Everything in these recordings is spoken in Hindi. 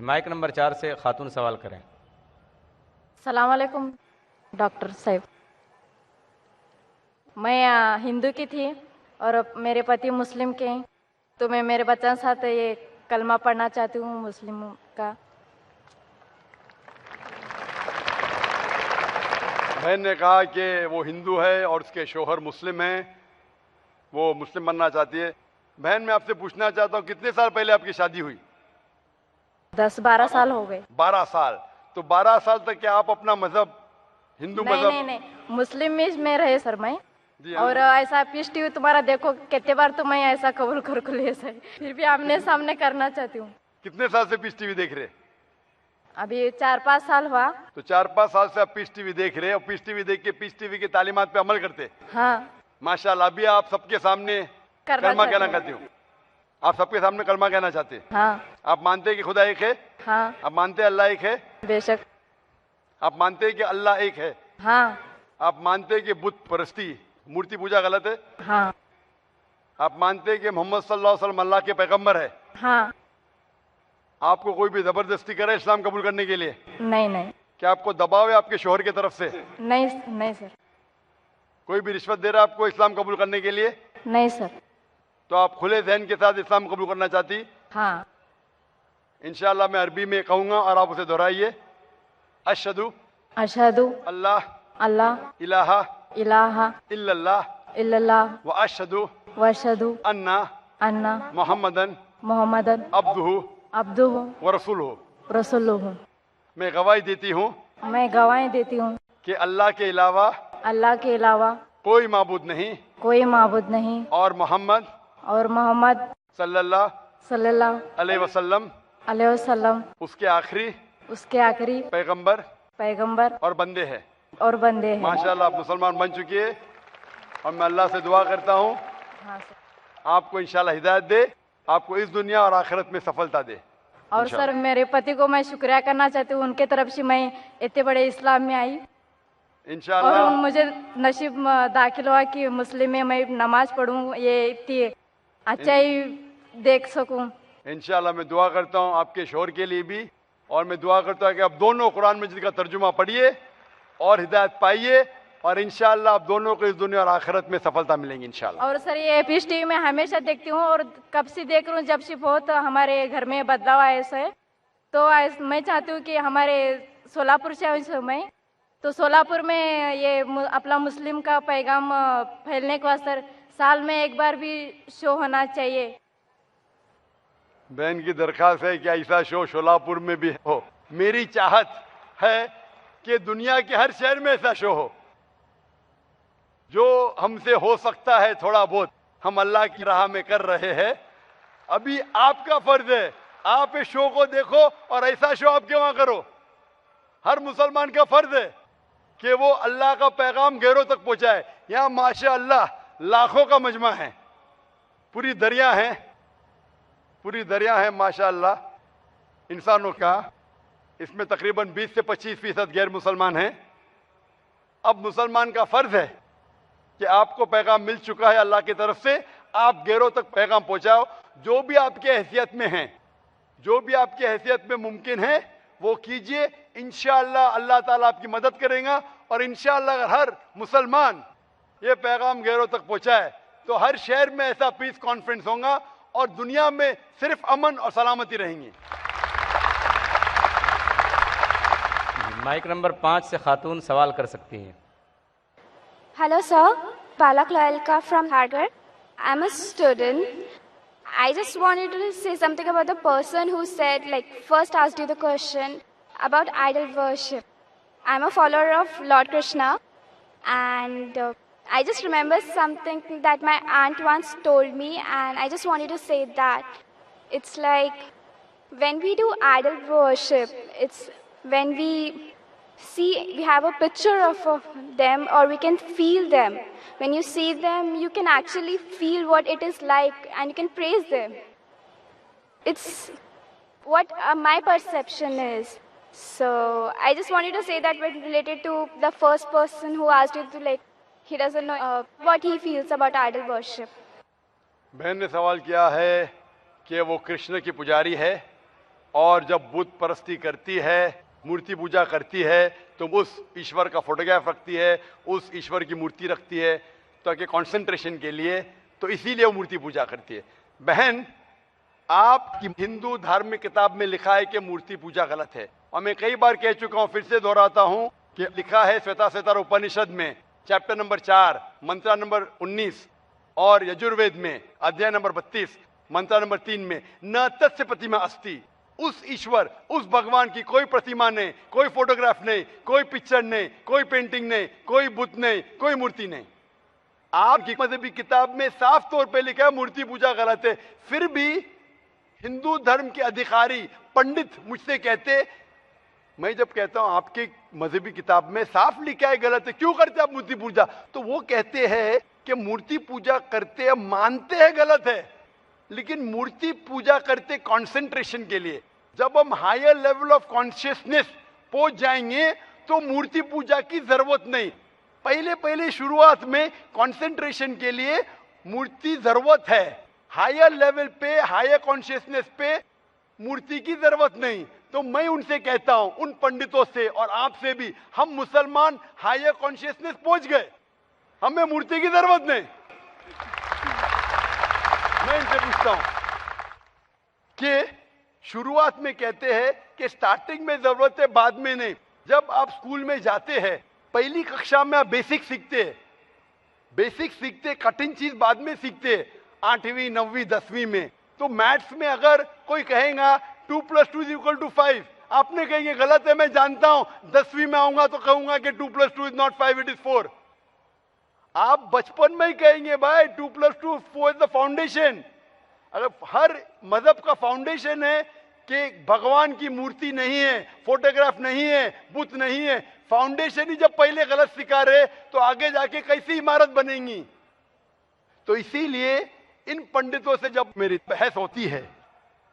माइक नंबर 4 से खातून सवाल करें। सलाम वालेकुम डॉक्टर साहब। मैं हिंदू की थी और मेरे पति मुस्लिम के हैं, तो मैं मेरे बच्चों के साथ ये कलमा पढ़ना चाहती हूँ मुस्लिम का। बहन ने कहा कि वो हिंदू है और उसके शोहर मुस्लिम हैं, वो मुस्लिम बनना चाहती है। बहन, मैं आपसे पूछना चाहता हूँ, कितने साल पहले आपकी शादी हुई? 10-12 साल हो गए। 12 साल। तो 12 साल तक क्या आप अपना मजहब हिंदू नहीं मजहब? नहीं नहीं, मुस्लिम में रहे सर मैं। जी हाँ। और ऐसा पीस टीवी तुम्हारा देखो कितने बार तो मैं ऐसा कबूल कर ले सर, फिर भी आमने सामने करना चाहती हूँ। कितने साल से पीस टीवी देख रहे? अभी 4-5 साल हुआ। तो 4-5 साल से आप पीस टीवी देख रहे और पीस टीवी देख के पीस टीवी की तालीमात पे अमल करते? हाँ, माशाल्लाह। अभी आप सबके सामने कलमा कहना चाहती हूँ? आप सबके सामने कलमा कहना चाहते हैं? हाँ आप मानते हैं कि खुदा एक है? हाँ आप मानते हैं अल्लाह एक है? बेशक। आप मानते हैं कि अल्लाह एक है? हाँ आप मानते हैं कि बुत परस्ती मूर्ति पूजा गलत है? हाँ आप मानते हैं कि मोहम्मद सल्लल्लाहु अलैहि वसल्लम अल्लाह के पैगंबर है? हाँ। आपको कोई भी जबरदस्ती करे इस्लाम कबूल करने के लिए? नहीं नहीं क्या आपको दबाव है आपके शोहर की तरफ से? नहीं नहीं सर। कोई भी रिश्वत दे रहा है आपको इस्लाम कबूल करने के लिए? नहीं सर। तो आप खुले जहन के साथ इस्लाम कबूल करना चाहती? हाँ। इंशाअल्लाह मैं अरबी में कहूंगा और आप उसे दोहराइए। अशहदु अशहदु अल्लाह अल्लाह इलाहा इलाहा इल्लल्लाह इल्लल्लाह व अशहदु व अशहदु अन्ना अन्ना मोहम्मदन मोहम्मदन अब्दुहु अब्दुहु व रसूलुहु। रसूलुहु। मैं गवाही देती हूँ मैं गवाही देती हूँ कि अल्लाह के अलावा अल्लाह के अलावा कोई माबूद नहीं कोई माबूद नहीं और मोहम्मद और मोहम्मद सल्लल्लाहु सल्लल्लाहु अलैहि वसल्लम अलैहि वसल्लम उसके आखिरी उसके आखिरी पैगंबर पैगंबर और बंदे हैं। और बंदे हैं। माशाल्लाह आप मुसलमान बन चुकी है और मैं अल्लाह से दुआ करता हूँ हाँ सर। आपको इंशाल्लाह हिदायत दे, आपको इस दुनिया और आखिरत में सफलता दे। और सर मेरे पति को मैं शुक्रिया करना चाहती हूँ, उनके तरफ से मैं इतने बड़े इस्लाम में आई और इंशाल्लाह मुझे नसीब दाखिल हुआ कि मुस्लिम में मैं नमाज पढ़ूँ, ये इतनी अच्छा ही देख सकूँ। इंशाल्लाह मैं दुआ करता हूँ आपके शोहर के लिए भी, और मैं दुआ करता हूँ कि आप दोनों कुरान मजीद का तर्जुमा पढ़िए और हिदायत पाइए और इंशाल्लाह आप दोनों को इस दुनिया और आखिरत में सफलता मिलेंगी इंशाल्लाह। और सर ये पीस टीवी में हमेशा देखती हूँ और कब से देख रही हूँ, जब से बहुत हमारे घर में बदलाव आया है, तो मैं चाहती हूँ कि हमारे सोलापुर से हूँ मैं, तो सोलापुर में ये अपना मुस्लिम का पैगाम फैलने के वास्ते साल में एक बार भी शो होना चाहिए। बहन की दरखास्त है कि ऐसा शो शोलापुर में भी हो। मेरी चाहत है कि दुनिया के हर शहर में ऐसा शो हो। जो हमसे हो सकता है थोड़ा बहुत हम अल्लाह की राह में कर रहे हैं। अभी आपका फर्ज है, आप इस शो को देखो और ऐसा शो आपके वहां करो। हर मुसलमान का फर्ज है कि वो अल्लाह का पैगाम गैरों तक पहुंचाए। यहाँ माशाअल्लाह लाखों का मजमा है, पूरी दरिया है, पूरी दरिया है माशाअल्लाह इंसानों का। इसमें तकरीबन 20 से 25% गैर मुसलमान हैं। अब मुसलमान का फर्ज है कि आपको पैगाम मिल चुका है अल्लाह की तरफ से, आप गैरों तक पैगाम पहुंचाओ। जो भी आपके हैसियत में है, जो भी आपके हैसियत में मुमकिन है वो कीजिए। इंशाअल्लाह अल्लाह ताला आपकी मदद करेगा और इंशाअल्लाह अगर हर मुसलमान ये पैगाम गैरों तक पहुंचाए तो हर शहर में ऐसा पीस कॉन्फ्रेंस होगा और दुनिया में सिर्फ अमन और सलामती रहेंगी। माइक नंबर 5 से खातून सवाल कर सकती हैं। Hello, sir. Palak Loyalka from Harvard. I'm a student. I just wanted to say something about the person who said, first asked you the question about idol worship. I'm a follower of Lord Krishna, and I just remember something that my aunt once told me, and I just wanted to say that it's like when we do idol worship, it's when we have a picture of them, or we can feel them. When you see them, you can actually feel what it is like and you can praise them. It's what my perception is. So I just wanted to say that when related to the first person who asked you to he doesn't know what he feels about idol worship. बहन ने सवाल किया है कि वो कृष्ण की पुजारी है और जब बुत परस्ती करती है, मूर्ति पूजा करती है, तो उस ईश्वर का फोटोग्राफ रखती है, उस ईश्वर की मूर्ति रखती है ताकि कंसंट्रेशन के लिए, तो इसीलिए वो मूर्ति पूजा करती है। बहन, आपकी हिंदू धार्मिक किताब में लिखा है कि मूर्ति पूजा गलत है, और मैं कई बार कह चुका हूं, फिर से दोहराता हूं कि लिखा है श्वेताश्वेतर उपनिषद में चैप्टर नंबर 4 मंत्र नंबर 19 और यजुर्वेद में अध्याय नंबर 32 मंत्र नंबर 3 में, न तस्य प्रतिमा अस्ति, उस ईश्वर, उस भगवान की कोई प्रतिमा नहीं, कोई फोटोग्राफ नहीं, कोई पिक्चर नहीं, कोई पेंटिंग नहीं, कोई बुत नहीं, कोई मूर्ति नहीं। आपकी मजहबी किताब में साफ तौर पे लिखा है मूर्ति पूजा गलत है, फिर भी हिंदू धर्म के अधिकारी पंडित मुझसे कहते, मैं जब कहता हूं आपके मजहबी किताब में साफ लिखा है गलत है, क्यों करते आप मूर्ति पूजा, तो वो कहते हैं कि मूर्ति पूजा करते हैं, मानते हैं गलत है, लेकिन मूर्ति पूजा करते कंसंट्रेशन के लिए। जब हम हायर लेवल ऑफ कॉन्शियसनेस पहुंच जाएंगे तो मूर्ति पूजा की जरूरत नहीं। पहले पहले शुरुआत में कंसंट्रेशन के लिए मूर्ति जरूरत है, हायर लेवल पे, हायर कॉन्शियसनेस पे मूर्ति की जरूरत नहीं। तो मैं उनसे कहता हूं, उन पंडितों से और आपसे भी, हम मुसलमान हायर कॉन्शियसनेस पहुंच गए, हमें मूर्ति की जरूरत नहीं। मैं इनसे पूछता हूं कि शुरुआत में कहते हैं कि स्टार्टिंग में जरूरत है, बाद में नहीं। जब आप स्कूल में जाते हैं, पहली कक्षा में आप बेसिक सीखते हैं, बेसिक सीखते, कठिन चीज बाद में सीखते हैं, 8वीं 9वीं 10वीं में। तो मैथ्स में अगर कोई कहेगा 2 + 2 = 5, आपने कहेंगे गलत है, मैं जानता हूं, 10वीं में आऊंगा तो कहूंगा कि 2 + 2 is not 5, it is 4। आप बचपन में ही कहेंगे भाई 2 + 2 4 इज द फाउंडेशन। अगर हर मजहब का फाउंडेशन है कि भगवान की मूर्ति नहीं है, फोटोग्राफ नहीं है, बुत नहीं है, फाउंडेशन ही जब पहले गलत सिखा रहे तो आगे जाके कैसी इमारत बनेगी। तो इसीलिए इन पंडितों से जब मेरी बहस होती है,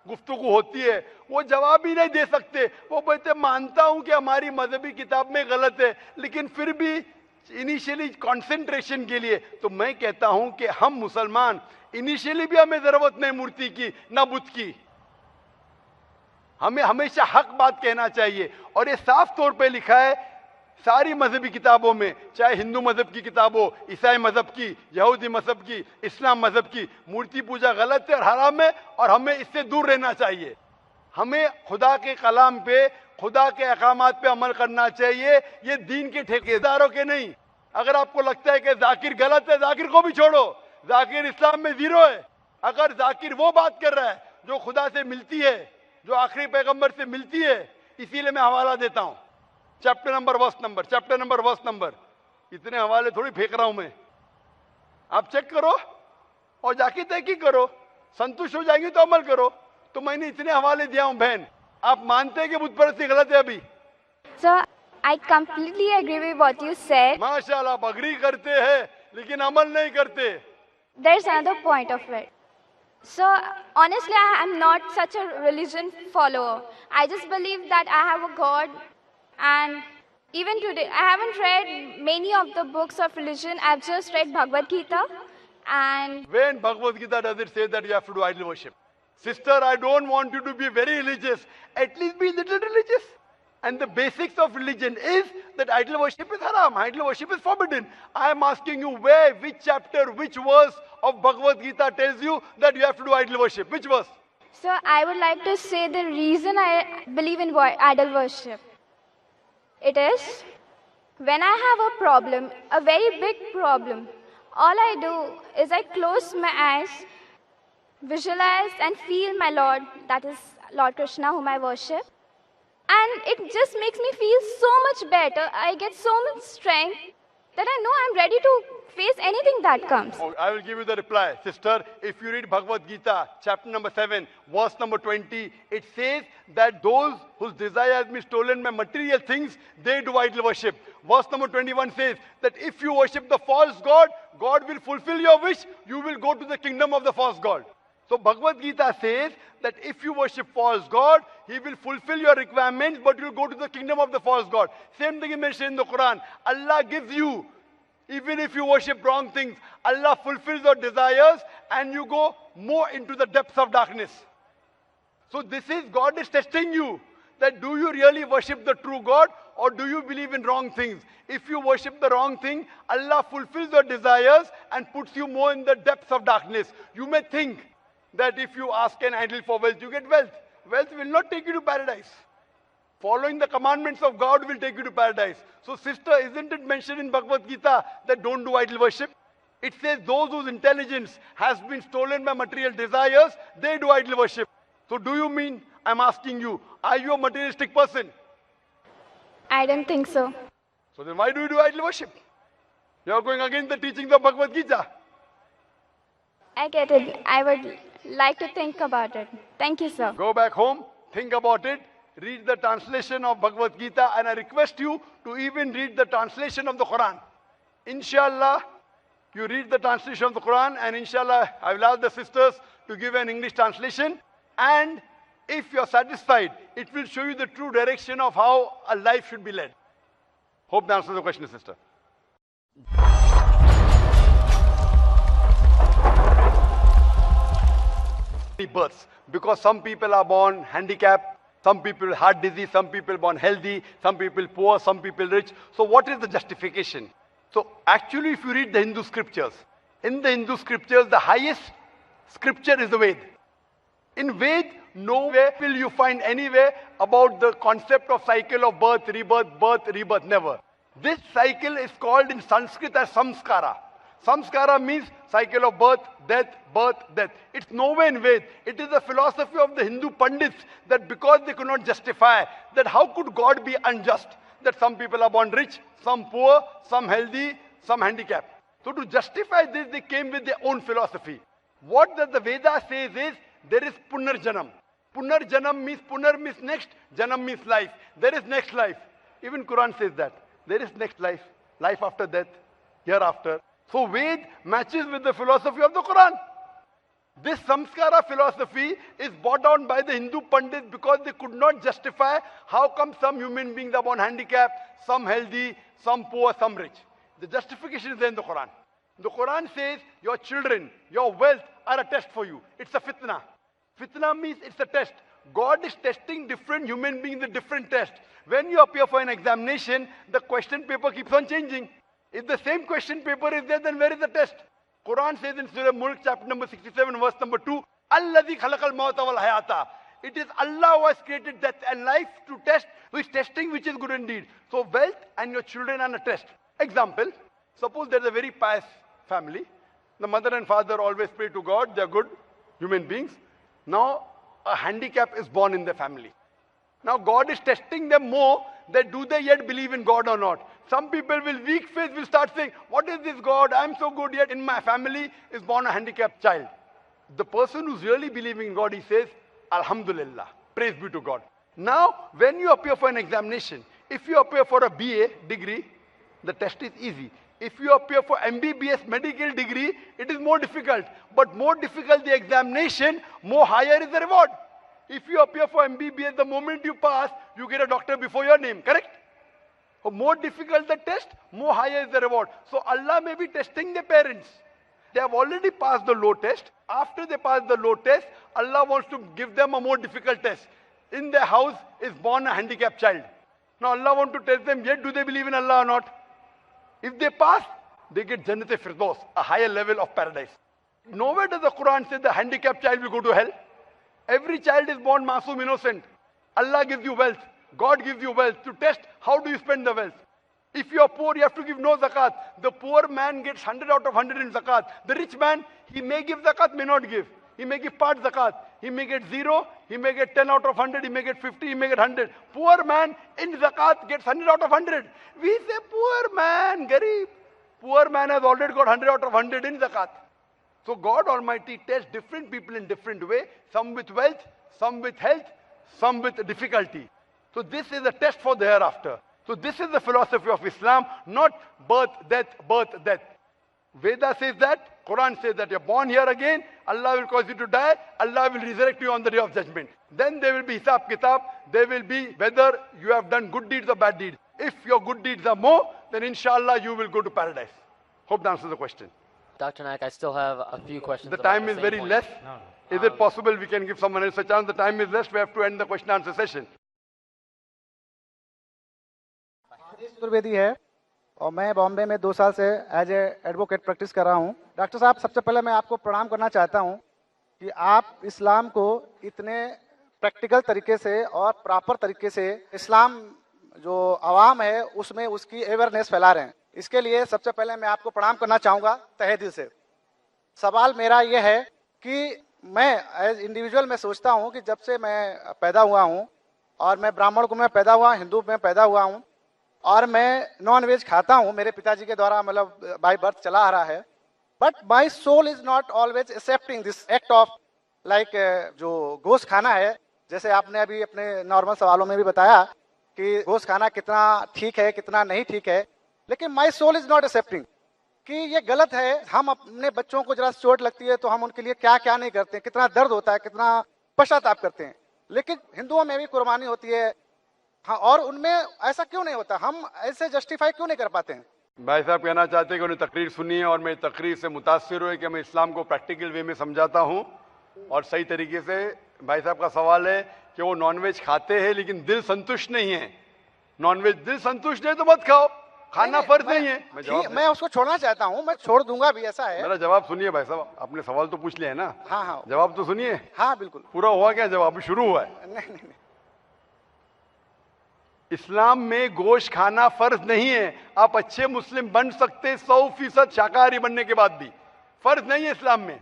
गुफ्तगू होती है, वो जवाब ही नहीं दे सकते। वो बोलते मानता हूं कि हमारी मजहबी किताब में गलत है, लेकिन फिर भी इनिशियली कंसंट्रेशन के लिए। तो मैं कहता हूं कि हम मुसलमान इनिशियली भी हमें जरूरत नहीं मूर्ति की ना बुत की, हमें हमेशा हक बात कहना चाहिए। और ये साफ तौर पे लिखा है सारी मजहबी किताबों में, चाहे हिंदू मजहब की किताब हो, ईसाई मजहब की, यहूदी मजहब की, इस्लाम मजहब की, मूर्ति पूजा गलत है और हराम है, और हमें इससे दूर रहना चाहिए। हमें खुदा के कलाम पे, खुदा के अहकामात पे अमल करना चाहिए, ये दीन के ठेकेदारों के नहीं। अगर आपको लगता है कि जाकिर गलत है, जाकिर को भी छोड़ो, जाकिर इस्लाम में 0 है। अगर जाकिर वो बात कर रहा है जो खुदा से मिलती है, जो आखिरी पैगंबर से मिलती है, इसीलिए मैं हवाला देता हूं, chapter number verse number, chapter number verse number. इतने हवाले थोड़ी फेंक रहा हूं मैं, आप चेक करो और जाके तहकीक करो, संतुष्ट हो जाएंगे तो अमल करो। तो मैंने इतने हवाले दिया हूं बहन, आप मानते हैं कि बुत परस्ती गलत है अभी? Sir, I completely agree with what you said. माशाल्लाह, आप अग्री करते हैं लेकिन अमल नहीं करते। There's another point of it. So, honestly, I am not such a religion follower. I just believe that I have a God, and even today, I haven't read many of the books of religion. I've just read Bhagavad Gita, and When Bhagavad Gita does it say that you have to do idol worship? Sister, I don't want you to be very religious. At least be little religious. And the basics of religion is that idol worship is haram. Idol worship is forbidden. I am asking you where, which chapter, which verse of Bhagavad Gita tells you that you have to do idol worship? Which verse? so I would like to say the reason I believe in idol worship. It is when I have a problem, a very big problem, all I do is I close my eyes, visualize and feel my Lord, that is Lord Krishna, whom I worship. And it just makes me feel so much better. I get so much strength that I know I'm ready to face anything that comes. Oh, I will give you the reply. Sister, if you read Bhagavad Gita, chapter number 7, verse number 20, it says that those whose desire has been stolen by material things, they do idol worship. Verse number 21 says that if you worship the false God, God will fulfill your wish, you will go to the kingdom of the false God. So Bhagavad Gita says that if you worship false God, He will fulfill your requirements, but you will go to the kingdom of the false God. Same thing is mentioned in the Quran. Allah gives you, even if you worship wrong things, Allah fulfills your desires and you go more into the depths of darkness. So this is, God is testing you. That do you really worship the true God or do you believe in wrong things? If you worship the wrong thing, Allah fulfills your desires and puts you more in the depths of darkness. You may think that if you ask an idol for wealth, you get wealth. Wealth will not take you to paradise. Following the commandments of God will take you to paradise. So sister, isn't it mentioned in Bhagavad Gita that don't do idol worship? It says those whose intelligence has been stolen by material desires, they do idol worship. So do you mean, I'm asking you, are you a materialistic person? I don't think so. So then why do you do idol worship? You are going against the teachings of Bhagavad Gita. I get it. I would like to think about it. Thank you, sir. Go back home, think about it, read the translation of Bhagavad Gita, and I request you to even read the translation of the Quran. Inshallah, you read the translation of the Quran, and inshallah, I will ask the sisters to give an English translation. And if you're satisfied, it will show you the true direction of how a life should be led. Hope that answers the question, sister. Births, because some people are born handicapped, some people heart disease, some people born healthy, some people poor, some people rich. So what is the justification? So actually, if you read the Hindu scriptures, in the Hindu scriptures, the highest scripture is the Ved. In Ved, nowhere will you find anywhere about the concept of cycle of birth, rebirth, never. This cycle is called in Sanskrit as samskara. Samskara means cycle of birth, death, birth, death. It's nowhere in Ved. It is the philosophy of the Hindu Pandits that because they could not justify that how could God be unjust? That some people are born rich, some poor, some healthy, some handicapped. So to justify this, they came with their own philosophy. What does the Veda says is, there is Punarjanam. Punarjanam means, Punar means next, Janam means life. There is next life. Even Quran says that. There is next life, life after death, hereafter. So Ved matches with the philosophy of the Quran. This samskara philosophy is brought down by the Hindu Pandits because they could not justify how come some human beings are born handicapped, some healthy, some poor, some rich. The justification is there in the Quran. The Quran says your children, your wealth are a test for you. It's a fitna. Fitna means it's a test. God is testing different human beings with different tests. When you appear for an examination, the question paper keeps on changing. If the same question paper is there, then where is the test? Quran says in Surah Mulk, chapter number 67, verse number 2, Alladhi khalaqal mawta wal hayata. It is Allah who has created death and life to test, who is testing which is good indeed. So wealth and your children are a test. Example, suppose there is a very pious family. The mother and father always pray to God. They are good human beings. Now a handicap is born in the family. Now God is testing them more that do they yet believe in God or not. Some people will weak faith will start saying, what is this God? I am so good yet in my family is born a handicapped child. The person who's really believing in God, he says, Alhamdulillah, praise be to God. Now when you appear for an examination, if you appear for a BA degree, the test is easy. If you appear for MBBS medical degree, it is more difficult. But more difficult the examination, more higher is the reward. If you appear for MBBS, the moment you pass, you get a doctor before your name, correct? So more difficult the test, more higher is the reward. So Allah may be testing the parents. They have already passed the low test. After they pass the low test, Allah wants to give them a more difficult test. In their house is born a handicapped child. Now Allah wants to test them, yet do they believe in Allah or not? If they pass, they get Jannat-e-Firdaus, a higher level of paradise. Nowhere does the Quran say the handicapped child will go to hell. Every child is born masoom, innocent. Allah gives you wealth. God gives you wealth to test how do you spend the wealth. If you are poor, you have to give no zakat. The poor man gets 100 out of 100 in zakat. The rich man, he may give zakat, may not give. He may give part zakat. He may get 0, he may get 10 out of 100, he may get 50, he may get 100. Poor man in zakat gets 100 out of 100. We say poor man, garib. Poor man has already got 100 out of 100 in zakat. So God Almighty tests different people in different way. Some with wealth, some with health, some with difficulty. So this is a test for the hereafter. So this is the philosophy of Islam, not birth, death, birth, death. Veda says that, Quran says that you're born here again, Allah will cause you to die, Allah will resurrect you on the day of judgment. Then there will be hisab kitab, there will be whether you have done good deeds or bad deeds. If your good deeds are more, then inshallah you will go to paradise. Hope that answers the question. Dr. Naik, I still have a few questions. The about time the is same very point. less. Is it possible we can give someone else a chance? The time is less. We have to end the question answer session. Chaturvedi है और मैं बॉम्बे में 2 साल से एज ए एडवोकेट प्रैक्टिस कर रहा हूँ। डॉक्टर साहब, सबसे पहले मैं आपको प्रणाम करना चाहता हूँ कि आप इस्लाम को इतने प्रैक्टिकल तरीके से और प्रॉपर तरीके से इस्लाम जो आवाम है उसमें उसकी अवेयरनेस फैला रहे हैं। इसके लिए सबसे पहले मैं आपको प्रणाम करना चाहूँगा तहे दिल से। सवाल मेरा ये है कि मैं एज इंडिविजुअल मैं सोचता हूँ कि जब से मैं पैदा हुआ हूँ और मैं ब्राह्मण कुल में पैदा हुआ, हिंदू में पैदा हुआ हूँ और मैं नॉन वेज खाता हूँ, मेरे पिताजी के द्वारा मतलब बाय बर्थ चला आ रहा है, but my soul is not always accepting this act of like जो गोश्त खाना है। जैसे आपने अभी अपने नॉर्मल सवालों में भी बताया कि गोश्त खाना कितना ठीक है कितना नहीं ठीक है, लेकिन my soul is not accepting कि ये गलत है। हम अपने बच्चों को जरा चोट लगती है तो हम उनके लिए क्या क्या नहीं करते हैं, कितना दर्द होता है, कितना पश्चाताप करते हैं, लेकिन हिंदुओं में भी कुर्बानी होती है। हाँ, और उनमें ऐसा क्यों नहीं होता? हम ऐसे जस्टिफाई क्यों नहीं कर पाते हैं? भाई साहब कहना चाहते हैं कि उन्हें तकरीर सुनी है और मैं तकरीर से मुतासिर हुए कि मैं इस्लाम को प्रैक्टिकल वे में समझाता हूँ और सही तरीके से। भाई साहब का सवाल है कि वो नॉनवेज खाते हैं लेकिन दिल संतुष्ट नहीं है। नॉनवेज दिल संतुष्ट है तो मत खाओ, खाना फर्ज नहीं है। मैं उसको छोड़ना चाहता हूँ, मैं छोड़ दूंगा भी, ऐसा है। मेरा जवाब सुनिए भाई साहब, आपने सवाल तो पूछ लिया है ना? हाँ हाँ, जवाब तो सुनिए। हाँ बिल्कुल। पूरा हुआ क्या जवाब? अभी शुरू हुआ है। नहीं नहीं, इस्लाम में गोश्त खाना फर्ज नहीं है। आप अच्छे मुस्लिम बन सकते 100% शाकाहारी बनने के बाद भी, फर्ज नहीं है इस्लाम में।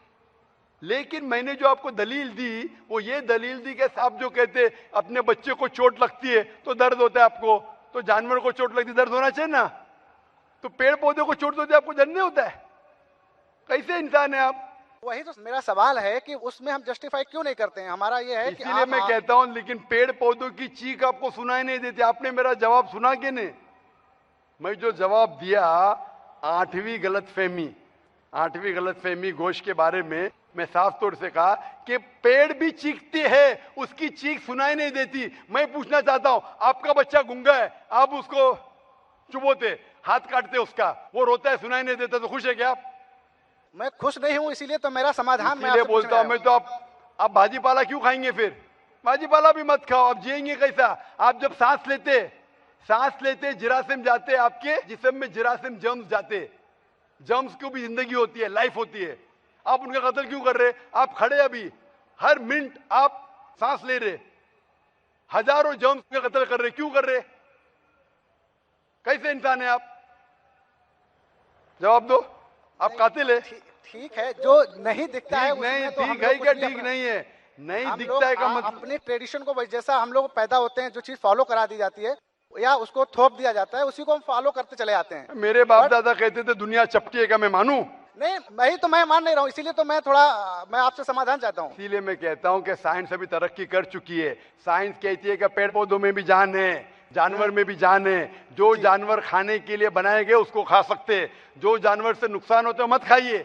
लेकिन मैंने जो आपको दलील दी वो ये दलील दी कि आप जो कहते अपने बच्चे को चोट लगती है तो दर्द होता है आपको, तो जानवर को चोट लगती दर्द होना चाहिए ना? तो पेड़ पौधे को चोट होती है आपको दर्द नहीं होता है? कैसे इंसान है आप? वही तो मेरा सवाल है कि उसमें हम जस्टिफाई क्यों नहीं करते हैं। हमारा ये है कि इसीलिए मैं कहता हूं, लेकिन पेड़ पौधों की चीख आपको सुनाई नहीं देती। आपने मेरा जवाब सुना कि नहीं? मैं जो जवाब दिया 8वीं गलतफहमी गोश्त के बारे में, मैं साफ तौर से कहा कि पेड़ भी चीखते हैं, उसकी चीख सुनाई नहीं देती। मैं पूछना चाहता हूं, आपका बच्चा गूंगा है, आप उसको चुबोते, हाथ काटते उसका, वो रोता है, सुनाई नहीं देता, तो खुश है क्या आप? मैं खुश नहीं हूं, इसीलिए तो मेरा समाधान मैं इसलिए आपसे बोलता हूं मैं तो आप भाजीपाला क्यों खाएंगे? फिर भाजीपाला भी मत खाओ। आप जिएंगे कैसा? आप जब सांस लेते जिरासिम जाते, आपके जिस्म में जिरासिम जर्म्स जाते, जर्म्स की भी जिंदगी होती है, लाइफ होती है। आप उनका कत्ल क्यों कर रहे? आप खड़े अभी हर मिनट आप सांस ले रहे, हजारों जर्म्स का कत्ल कर रहे, क्यों कर रहे? कैसे इंसान है आप? जवाब दो। आप कातिल है। ठीक है, जो नहीं दिखता है नहीं, तो ठीक है क्या ठीक नहीं है? नहीं दिखता है का मतलब अपनी ट्रेडिशन को जैसा हम लोग पैदा होते हैं, जो चीज फॉलो करा दी जाती है या उसको थोप दिया जाता है, उसी को हम फॉलो करते चले आते हैं। मेरे बाप दादा कहते थे दुनिया चपटी है, का मैं मानूं? नहीं, मैं मान नहीं रहा हूँ, इसीलिए तो मैं आपसे समाधान चाहता हूँ। इसीलिए मैं कहता हूँ कि साइंस अभी तरक्की कर चुकी है। साइंस कहती है कि पेड़ पौधों में भी जान है, जानवर में भी जान है। जो जानवर खाने के लिए बनाए गए उसको खा सकते, जो जानवर से नुकसान होता है मत खाइए।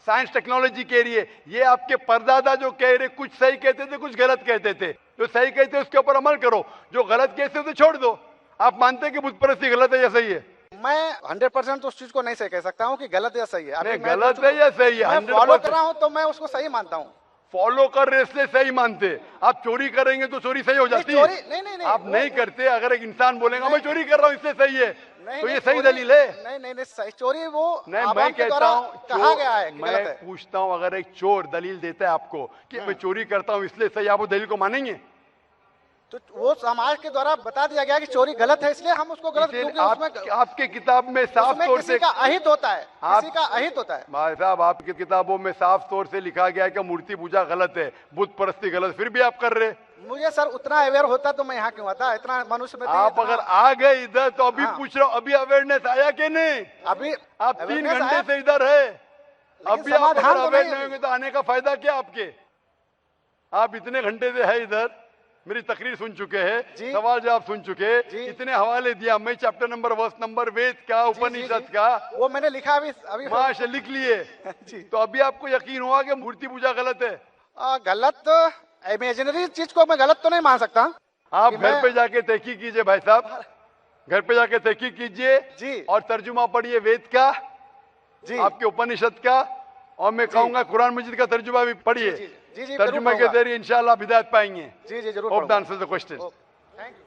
साइंस टेक्नोलॉजी कह रही है। ये आपके परदादा जो कह रहे, कुछ सही कहते थे कुछ गलत कहते थे। जो सही कहते उसके ऊपर अमल करो, जो गलत कहते उसे छोड़ दो। आप मानते हैं कि बुत परस्ती गलत है या सही है? मैं 100% उस चीज को नहीं सही कह सकता हूँ कि गलत या सही है। अभी गलत है या सही है? मैं फॉलो कर रहा हूँ तो मैं उसको सही मानता हूँ। फॉलो कर रहे इसलिए सही मानते। आप चोरी करेंगे तो चोरी सही हो जाती है? नहीं, आप नहीं करते। अगर एक इंसान बोलेगा मैं चोरी कर रहा हूँ इसलिए सही है, तो ये सही दलील है? नहीं, सही चोरी वो नहीं, मैं कहता हूँ कहा गया है, मैं पूछता हूँ, अगर एक चोर दलील देता है आपको कि मैं चोरी करता हूँ इसलिए सही, आप वो दलील को मानेंगे? तो वो समाज के द्वारा बता दिया गया कि चोरी गलत है, इसलिए हम उसको गलत, क्योंकि आपके किताब में साफ तौर से किसी का अहित होता है, किसी का अहित होता है। भाई साहब, आपकी किताबों में साफ तौर से लिखा गया है कि मूर्ति पूजा गलत है, बुत परस्ती गलत, फिर भी आप कर रहे। मुझे सर उतना अवेयर होता तो मैं यहाँ क्यों आता? इतना मनुष्य में आप अगर आ गए इधर तो अभी पूछ रहा हूँ, अभी अवेयरनेस आया कि नहीं? अभी आप 3 घंटे से इधर है, अभी आप अगर अवेयर नहीं होंगे तो आने का फायदा क्या आपके? आप इतने घंटे से है इधर, मेरी तकरीर सुन चुके हैं, सवाल जवाब सुन चुके, इतने हवाले दिया, मैं चैप्टर नंबर वर्स नंबर वेद का, उपनिषद का वो मैंने लिखा अभी माशा लिख लिए। तो अभी आपको यकीन हुआ कि मूर्ति पूजा गलत है? गलत इमेजिनरी चीज को मैं गलत तो नहीं मान सकता। आप घर पे जाके तहकीक कीजिए भाई साहब, घर पे जाके तहकीक कीजिए जी, और तर्जुमा पढ़िए वेद का, जी। आपके उपनिषद का, और मैं कहूंगा कुरान मजीद का तर्जुमा भी पढ़िए। जी, जी, जी, तर्जुमे के जरूर जरिए इंशाल्लाह आप हिदायत पाएंगे। जी जी जरूर होप द पढ़ूंगा। Answer the question. Thank you.